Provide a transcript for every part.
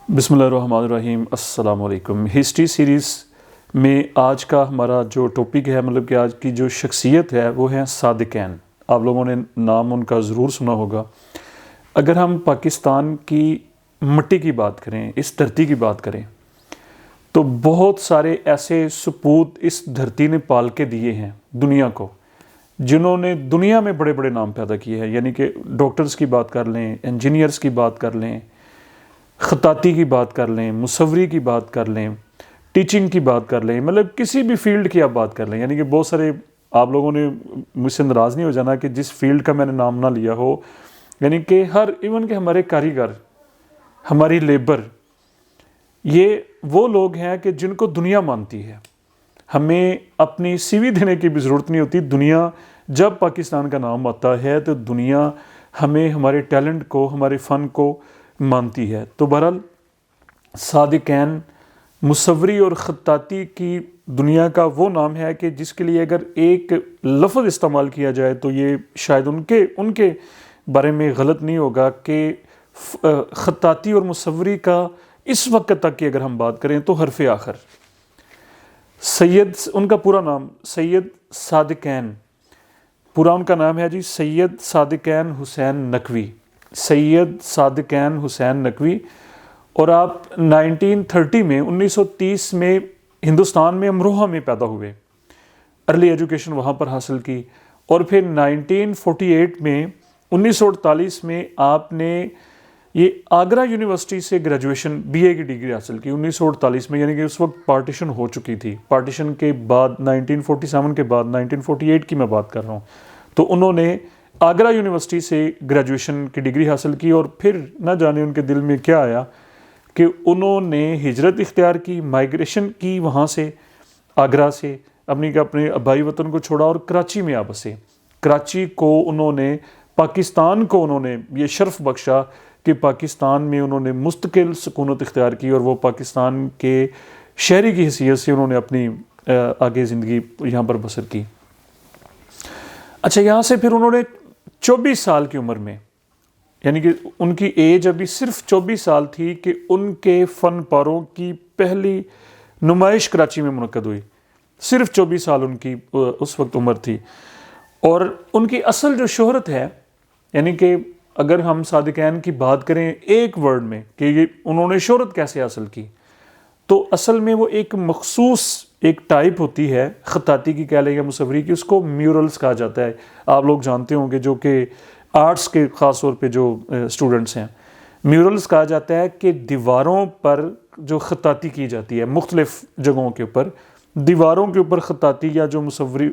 بسم اللہ الرحمن الرحیم۔ السلام علیکم۔ ہسٹری سیریز میں آج کا ہمارا جو ٹاپک ہے، مطلب کہ آج کی جو شخصیت ہے وہ ہے صادقین۔ آپ لوگوں نے نام ان کا ضرور سنا ہوگا۔ اگر ہم پاکستان کی مٹی کی بات کریں، اس دھرتی کی بات کریں، تو بہت سارے ایسے سپوت اس دھرتی نے پال کے دیے ہیں دنیا کو، جنہوں نے دنیا میں بڑے بڑے نام پیدا کیے ہیں۔ یعنی کہ ڈاکٹرز کی بات کر لیں، انجینئرز کی بات کر لیں، خطاطی کی بات کر لیں، مصوری کی بات کر لیں، ٹیچنگ کی بات کر لیں، مطلب کسی بھی فیلڈ کی آپ بات کر لیں۔ یعنی کہ بہت سارے آپ لوگوں نے مجھ سے ناراض نہیں ہو جانا کہ جس فیلڈ کا میں نے نام نہ لیا ہو، یعنی کہ ایون کہ ہمارے کاریگر، ہماری لیبر، یہ وہ لوگ ہیں کہ جن کو دنیا مانتی ہے۔ ہمیں اپنی سی وی دینے کی بھی ضرورت نہیں ہوتی۔ دنیا جب پاکستان کا نام آتا ہے تو دنیا ہمیں، ہمارے ٹیلنٹ کو، ہمارے فن کو مانتی ہے۔ تو بہرحال صادقین مصوری اور خطاطی کی دنیا کا وہ نام ہے کہ جس کے لیے اگر ایک لفظ استعمال کیا جائے تو یہ شاید ان کے بارے میں غلط نہیں ہوگا کہ خطاطی اور مصوری کا اس وقت تک کی اگر ہم بات کریں تو حرف آخر سید، ان کا پورا نام سید صادقین، پورا ان کا نام ہے جی سید صادقین حسین نقوی، سید صادقین حسین نقوی۔ اور آپ 1930 میں 1930 میں ہندوستان میں امروہہ میں پیدا ہوئے، ارلی ایجوکیشن وہاں پر حاصل کی، اور پھر 1948 میں 1948 میں آپ نے یہ آگرہ یونیورسٹی سے گریجویشن بی اے کی ڈگری حاصل کی 1948 میں۔ یعنی کہ اس وقت پارٹیشن ہو چکی تھی۔ پارٹیشن کے بعد 1947 کے بعد 1948 کی میں بات کر رہا ہوں، تو انہوں نے آگرہ یونیورسٹی سے گریجویشن کی ڈگری حاصل کی، اور پھر نہ جانے ان کے دل میں کیا آیا کہ انہوں نے ہجرت اختیار کی، مائیگریشن کی وہاں سے، آگرہ سے اپنے آبائی وطن کو چھوڑا اور کراچی میں آ بسے۔ کراچی کو انہوں نے، پاکستان کو انہوں نے یہ شرف بخشا کہ پاکستان میں انہوں نے مستقل سکونت اختیار کی، اور وہ پاکستان کے شہری کی حیثیت سے انہوں نے اپنی آگے زندگی یہاں پر بسر کی۔ اچھا، یہاں سے پھر انہوں نے 24 سال کی عمر میں، یعنی کہ ان کی ایج ابھی صرف 24 سال تھی کہ ان کے فن پاروں کی پہلی نمائش کراچی میں منعقد ہوئی۔ صرف 24 سال ان کی اس وقت عمر تھی، اور ان کی اصل جو شہرت ہے، یعنی کہ اگر ہم صادقین کی بات کریں ایک ورڈ میں کہ یہ انہوں نے شہرت کیسے حاصل کی، تو اصل میں وہ ایک مخصوص ایک ٹائپ ہوتی ہے خطاطی کی کہہ لیں یا مصوری کی، اس کو میورلز کہا جاتا ہے۔ آپ لوگ جانتے ہوں گے جو کہ آرٹس کے خاص طور پہ جو اسٹوڈنٹس ہیں، میورلز کہا جاتا ہے کہ دیواروں پر جو خطاطی کی جاتی ہے، مختلف جگہوں کے اوپر دیواروں کے اوپر خطاطی یا جو مصوری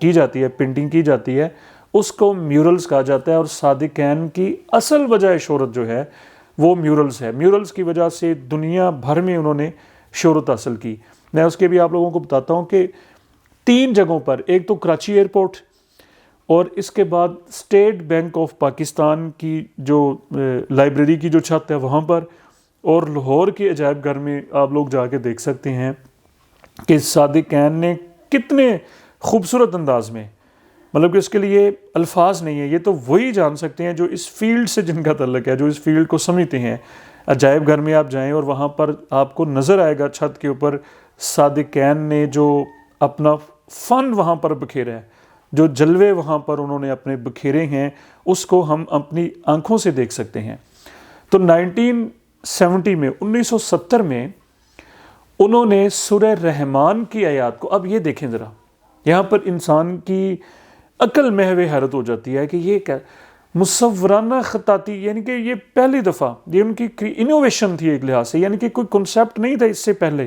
کی جاتی ہے، پینٹنگ کی جاتی ہے، اس کو میورلز کہا جاتا ہے۔ اور صادقین کی اصل وجہ شہرت جو ہے وہ میورلز ہے۔ میورلز کی وجہ سے دنیا بھر میں انہوں نے شہرت حاصل کی۔ میں اس کے بھی آپ لوگوں کو بتاتا ہوں کہ 3 جگہوں پر، ایک تو کراچی ایئرپورٹ، اور اس کے بعد اسٹیٹ بینک آف پاکستان کی جو لائبریری کی جو چھت ہے وہاں پر، اور لاہور کے عجائب گھر میں آپ لوگ جا کے دیکھ سکتے ہیں کہ صادقین نے کتنے خوبصورت انداز میں، مطلب کہ اس کے لیے الفاظ نہیں ہے، یہ تو وہی جان سکتے ہیں جو اس فیلڈ سے جن کا تعلق ہے، جو اس فیلڈ کو سمجھتے ہیں۔ عجائب گھر میں آپ جائیں اور وہاں پر آپ کو نظر آئے گا چھت کے اوپر صادقین نے جو اپنا فن وہاں پر بکھیرا ہے، جو جلوے وہاں پر انہوں نے اپنے بکھیرے ہیں، اس کو ہم اپنی آنکھوں سے دیکھ سکتے ہیں۔ تو 1970 میں 1970 میں انہوں نے سورہ رحمان کی آیات کو، اب یہ دیکھیں ذرا، یہاں پر انسان کی عقل محو حیرت ہو جاتی ہے کہ یہ کیا مصورانہ خطاطی، یعنی کہ یہ پہلی دفعہ، یہ ان کی انوویشن تھی ایک لحاظ سے، یعنی کہ کوئی کنسیپٹ نہیں تھا اس سے پہلے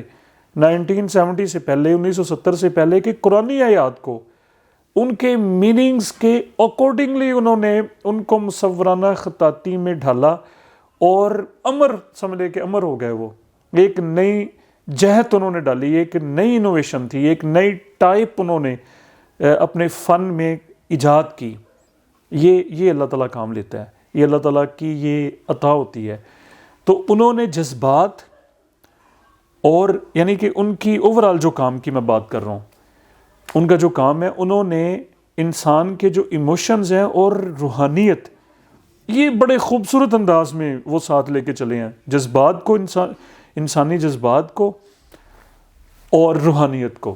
1970 سے پہلے، 1970 سے پہلے، کہ قرآنی آیات کو ان کے میننگز کے اکارڈنگلی انہوں نے ان کو مصورانہ خطاطی میں ڈھالا، اور امر سمجھ لے کہ امر ہو گئے۔ وہ ایک نئی جہت انہوں نے ڈالی، ایک نئی انوویشن تھی، ایک نئی ٹائپ انہوں نے اپنے فن میں ایجاد کی۔ یہ اللہ تعالیٰ کام لیتا ہے، یہ اللہ تعالیٰ کی یہ عطا ہوتی ہے۔ تو انہوں نے جذبات، اور یعنی کہ ان کی اوورال جو کام کی میں بات کر رہا ہوں، ان کا جو کام ہے، انہوں نے انسان کے جو ایموشنز ہیں اور روحانیت، یہ بڑے خوبصورت انداز میں وہ ساتھ لے کے چلے ہیں، جذبات کو، انسانی جذبات کو اور روحانیت کو۔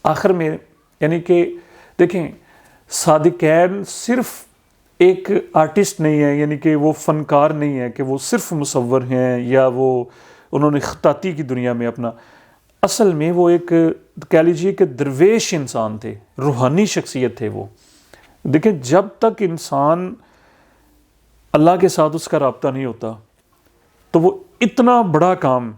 آخر میں یعنی کہ دیکھیں، صادقین صرف ایک آرٹسٹ نہیں ہے، یعنی کہ وہ فنکار نہیں ہے کہ وہ صرف مصور ہیں یا وہ انہوں نے خطاطی کی دنیا میں اپنا، اصل میں وہ ایک کہہ لیجیے کہ درویش انسان تھے، روحانی شخصیت تھے وہ۔ دیکھیں جب تک انسان اللہ کے ساتھ اس کا رابطہ نہیں ہوتا تو وہ اتنا بڑا کام،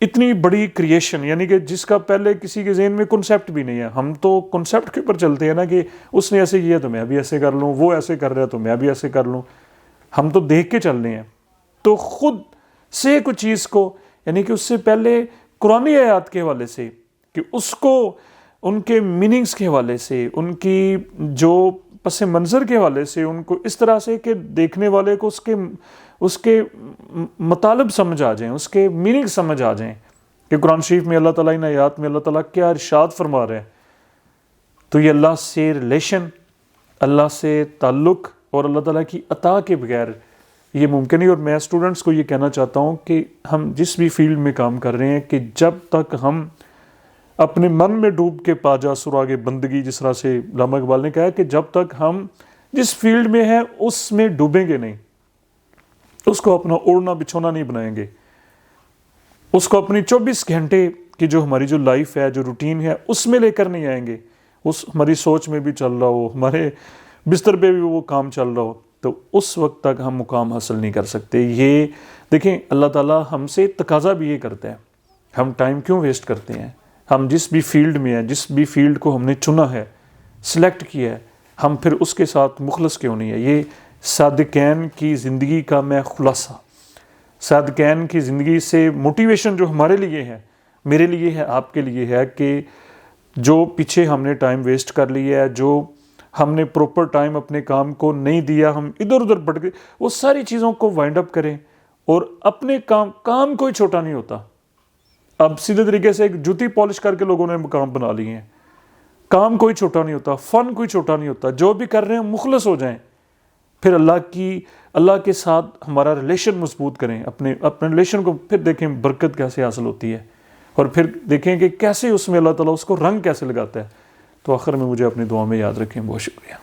اتنی بڑی کریشن، یعنی کہ جس کا پہلے کسی کے ذہن میں کنسیپٹ بھی نہیں ہے، ہم تو کنسیپٹ کے اوپر چلتے ہیں نا کہ اس نے ایسے کیا تو میں بھی ایسے کر لوں، وہ ایسے کر رہا ہے تو میں بھی ایسے کر لوں، ہم تو دیکھ کے چل رہے ہیں۔ تو خود سے کچھ چیز کو، یعنی کہ اس سے پہلے قرآنی آیات کے حوالے سے کہ اس کو ان کے میننگز کے حوالے سے، ان کی جو پس منظر کے حوالے سے، ان کو اس طرح سے کہ دیکھنے والے کو اس کے مطالب سمجھ آ جائیں، اس کے میننگ سمجھ آ جائیں کہ قرآن شریف میں اللہ تعالیٰ ان آیات میں اللہ تعالیٰ کیا ارشاد فرما رہے ہیں۔ تو یہ اللہ سے ریلیشن، اللہ سے تعلق اور اللہ تعالیٰ کی عطا کے بغیر یہ ممکن نہیں۔ اور میں اسٹوڈنٹس کو یہ کہنا چاہتا ہوں کہ ہم جس بھی فیلڈ میں کام کر رہے ہیں کہ جب تک ہم اپنے من میں ڈوب کے پا جا سراغ بندگی، جس طرح سے علامہ اقبال نے کہا کہ جب تک ہم جس فیلڈ میں ہیں اس میں ڈوبیں گے نہیں، اس کو اپنا اوڑھنا بچھونا نہیں بنائیں گے، اس کو اپنی 24 گھنٹے کی جو ہماری جو لائف ہے، جو روٹین ہے، اس میں لے کر نہیں آئیں گے، اس ہماری سوچ میں بھی چل رہا ہو، ہمارے بستر پہ بھی وہ کام چل رہا ہو، تو اس وقت تک ہم مقام حاصل نہیں کر سکتے۔ یہ دیکھیں اللہ تعالیٰ ہم سے تقاضا بھی یہ کرتا ہے، ہم ٹائم کیوں ویسٹ کرتے ہیں؟ ہم جس بھی فیلڈ میں ہیں، جس بھی فیلڈ کو ہم نے چنا ہے، سلیکٹ کیا ہے، ہم پھر اس کے ساتھ مخلص کیوں نہیں ہے؟ یہ صادقین کی زندگی کا میں خلاصہ، صادقین کی زندگی سے موٹیویشن جو ہمارے لیے ہے، میرے لیے ہے، آپ کے لیے ہے کہ جو پیچھے ہم نے ٹائم ویسٹ کر لیا ہے، جو ہم نے پروپر ٹائم اپنے کام کو نہیں دیا، ہم ادھر ادھر بڑھ گئے، وہ ساری چیزوں کو وائنڈ اپ کریں اور اپنے کام کوئی چھوٹا نہیں ہوتا۔ اب سیدھے طریقے سے ایک جوتی پالش کر کے لوگوں نے مقام بنا لیے ہیں، کام کوئی چھوٹا نہیں ہوتا، فن کوئی چھوٹا نہیں ہوتا، جو بھی کر رہے ہیں مخلص ہو جائیں، پھر اللہ کے ساتھ ہمارا ریلیشن مضبوط کریں، اپنے ریلیشن کو پھر دیکھیں برکت کیسے حاصل ہوتی ہے، اور پھر دیکھیں کہ کیسے اس میں اللہ تعالیٰ اس کو رنگ کیسے لگاتا ہے۔ تو آخر میں مجھے اپنی دعا میں یاد رکھیں۔ بہت شکریہ۔